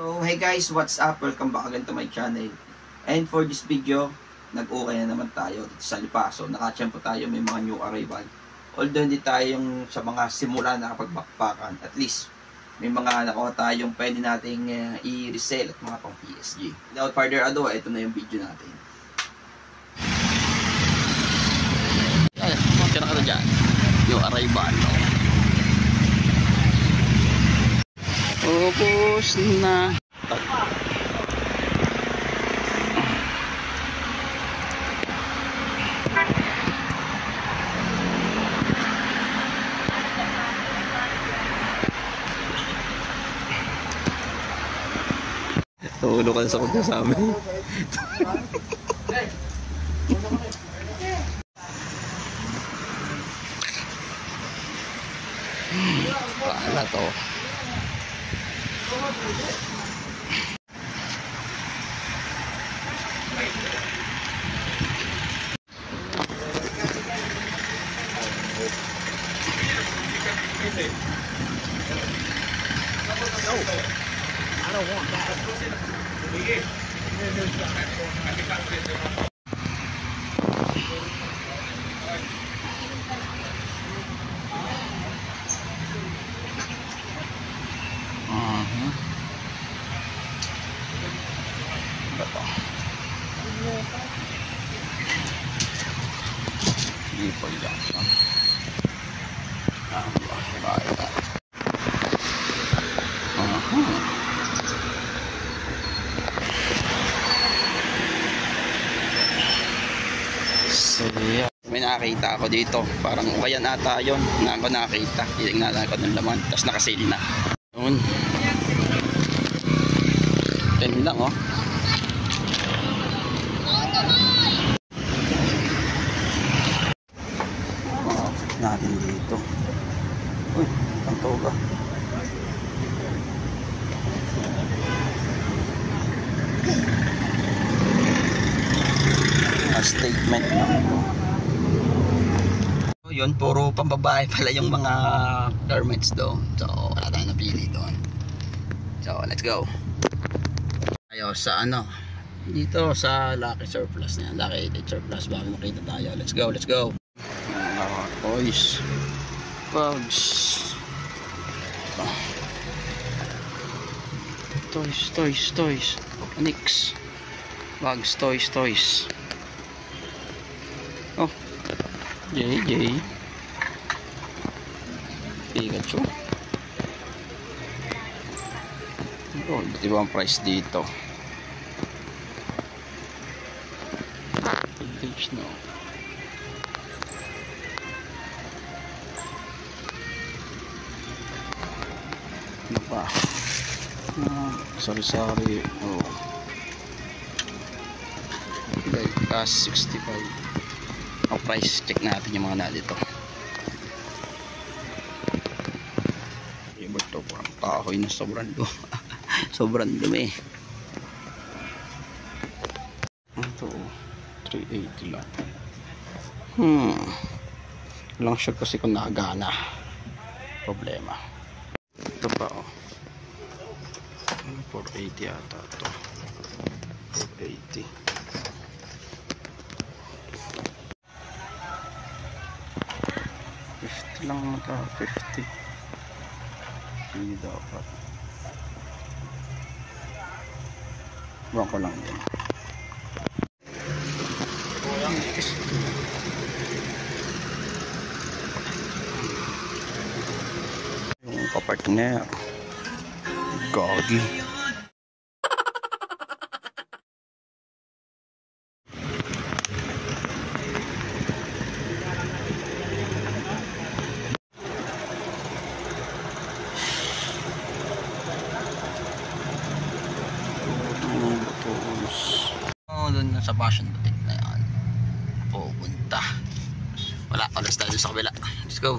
So hey guys, what's up? Welcome back again to my channel. And for this video, nag-okay na naman tayo dito sa Lipaso. Nakatsyempo tayo, may mga new arrival. Although hindi tayo yung sa mga simula nakapag-backpackan, at least may mga nakuha tayong pwede nating i-resell at mga pang PSG. Without further ado, ito na yung video natin. Ay, tira ka na dyan. New arrival. Ubus na. Tulog ka sa pagkasabi. Paala to. No, I don't want that. Hindi po yan. So yeah, may nakakita ako dito, parang ukayan ata yun na ako nakakita. Tingnan ko ng laman, tapos nakasale na yun. Yan lang oh. Natin dito. Uy, ang toga. Statement na. So, yun, puro pambabae pala yung mga garments doon. So, wala tayong napili doon. So, let's go. Tayo sa ano, dito sa Lucky Surplus na yan. Lucky Surplus, bago makita tayo. Let's go, let's go. Toys, bags, toys, Nix, bags, toys. Oh, JJ, Pikachu. Oh, di ba ang price dito? Vintage no. Ano pa? Sorry. Oh. Like cash 65. Ang price check natin yung mga na dito. Iba to, parang kahoy na sobrang dumi. Sobrang dumi. Ito 380 lang. Lang siya kasi kung nakagana. Problema. Ito pa oh. 480 ata ito. 480. Lang mata 50. Hindi dapat. Buwan ko lang din. Yung kapartner Gagi. Doon sa fashion boutique na yan pupunta. Wala, alas tayo sa kabila. Let's go.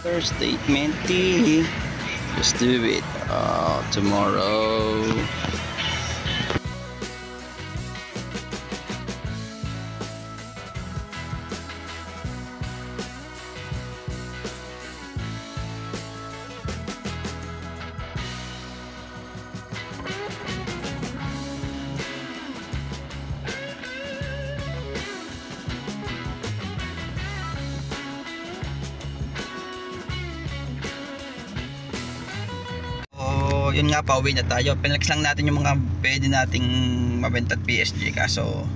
First statement T. Just do it tomorrow. Yun nga, pauwi na tayo. Pinalex lang natin yung mga pwede nating mabenta at PSG, kaso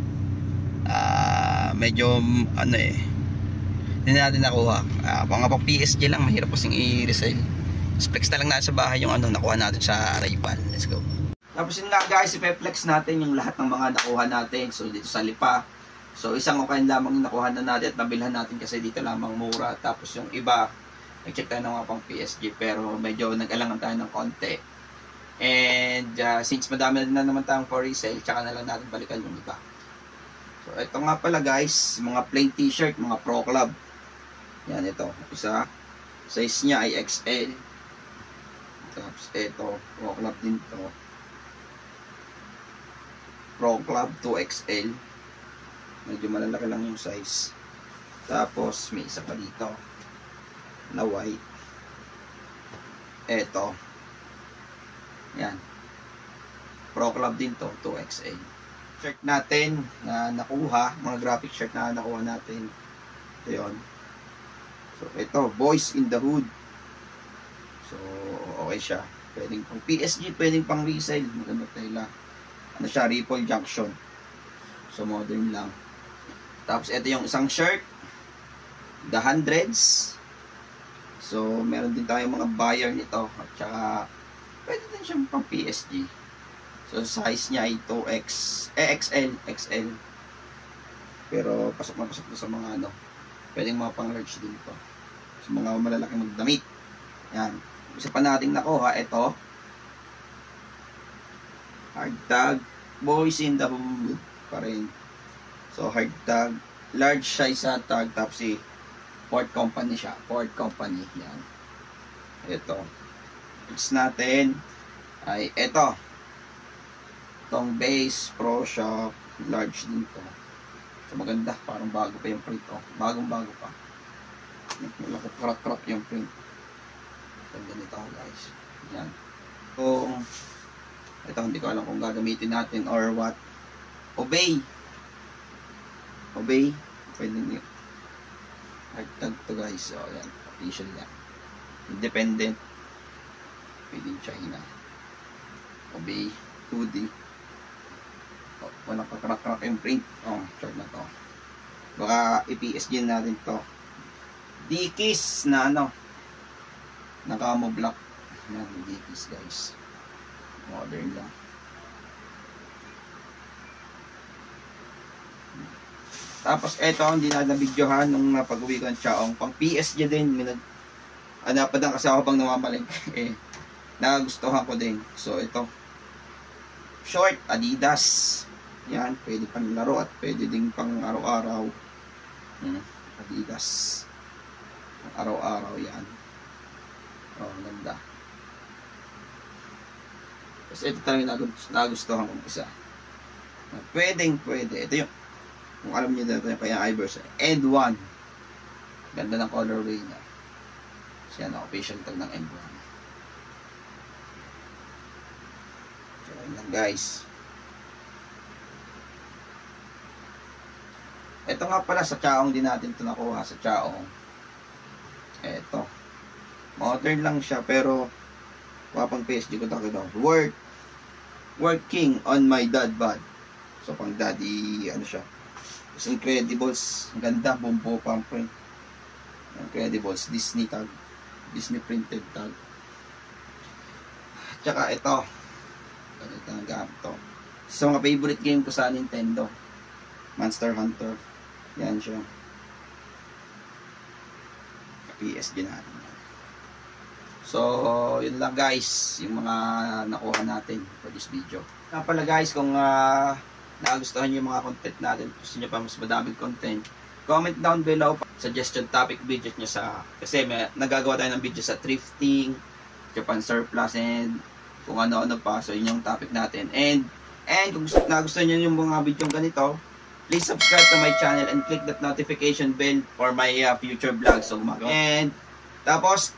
medyo ano hindi natin nakuha. Mga pang PSG lang, mahirap kasing i-resell. Flex na lang natin sa bahay yung ano nakuha natin sa Arrival. Let's go. Tapos yun nga guys, i-flex natin yung lahat ng mga nakuha natin. So dito sa Lipa, so isang okayin lamang yung nakuha na natin at nabilhan natin kasi dito lamang mura. Tapos yung iba, nag-check tayo ng mga pang PSG pero medyo nag-alangan tayo ng konti. And since madami na naman tayong for resale, tsaka na lang natin balikan yung iba. So ito nga pala guys, mga plain t-shirt, mga Pro Club. Yan, ito isa, size nya ay XL. Tapos ito, Pro Club din to, Pro Club 2XL. Medyo malalaki lang yung size. Tapos may isa pa dito na white. Ito, yan, Pro Club din to, 2XL. Shirt natin na nakuha, mga graphic shirt na nakuha natin. Ito yun. So ito, Boys in the Hood. So okay siya. Pwedeng pang PSG, pwedeng pang resale. Maganda tela. Ano siya, Ripple Junction. So modern lang. Tapos ito yung isang shirt, The Hundreds. So meron din tayong mga buyer nito. At saka pwede din siyang pang PSG. So size niya ay 2X, XL. Pero pasok na pasok sa mga ano. Pwedeng mga pang large din to. Sa mga malalaking magdamit. Yan. Isa pa nating nakuha, ito. Hard tag, Boys in the Hood pa rin. So hard tag, large size sa tag, tapos si Ford Company siya. Ford Company. Yan. Ito. Next natin ay ito. Itong base Pro Shop, large din to. So maganda, parang bago pa yung print. Bagong bago pa. Crack yung print. Ganda nito guys. Yan. So ito, hindi ko alam kung gagamitin natin or what. Obey. Pwede nyo. Hardtag to guys. So yan, official yan. Independent. Pwede China. Obey 2D. Walang kakrak-krak yung print. Short na to. Baka i-PSG natin to. Dickies na ano, naka-camo block. Yan, Dickies guys. Modern lang. Tapos eto, hindi na na-videohan nung napag-uwi ko ng Chaong. Pang PSG din. Napadang kasi ako bang namamalink. Nagustuhan ko din. So ito, short Adidas. Yan, pwede pang laro at pwede din pang araw-araw. Adidas. Araw-araw yan. Ganda. Tapos ito talaga nagustuhan kong isa. Pwede. Ito yung, kung alam niyo dito yung kaya Iverson. End 1. Ganda ng colorway niya. Siya na official tag ng End 1. So yun lang guys. Ito nga pala sa Chaong din natin ito nakuha. Sa Chaong. Ito. Modern lang siya pero wapang PSG ko tayo daw. Working on my dad bod. So pang daddy ano siya. It's Incredibles. Ang ganda. Bumbo pang print. Incredibles. Disney tag. Disney printed tag. Tsaka ito. Ganito ang gamit to. Sa mga favorite game ko sa Nintendo. Monster Hunter. Yan siya. PSG natin. So, yun lang guys. Yung mga nakuha natin for this video. Nga pala guys, kung nagustuhan nyo yung mga content natin, gusto nyo pa mas madaming content, comment down below suggestion topic videos nyo kasi nagagawa tayo ng video sa thrifting, Japan surplus, and kung ano-ano pa. So yun yung topic natin. And kung gusto nyo yung mga video ganito, please subscribe to my channel and click that notification bell for my future vlogs. So, and tapos,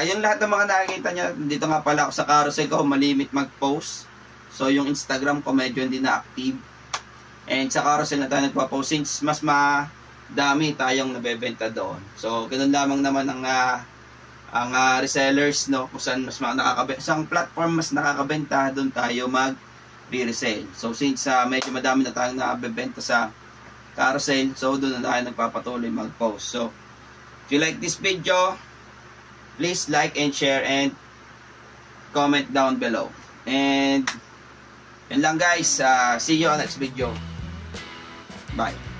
yung lahat ng mga nakikita nyo, dito nga pala ako sa carousel ko, malimit mag-post. So, yung Instagram ko medyo hindi na active. And sa carousel na tayo nagpa-post since mas madami tayong nabebenta doon. So, ganun lamang naman ang resellers, no? Kung saan mas nakakabenta, sa platform mas nakakabenta, doon tayo mag-resell. So, since medyo madami na tayong nabebenta sa carousel, so doon na tayo nagpapatuloy mag-post. So, if you like this video, please like and share and comment down below. And yun lang guys, see you on next video. Bye.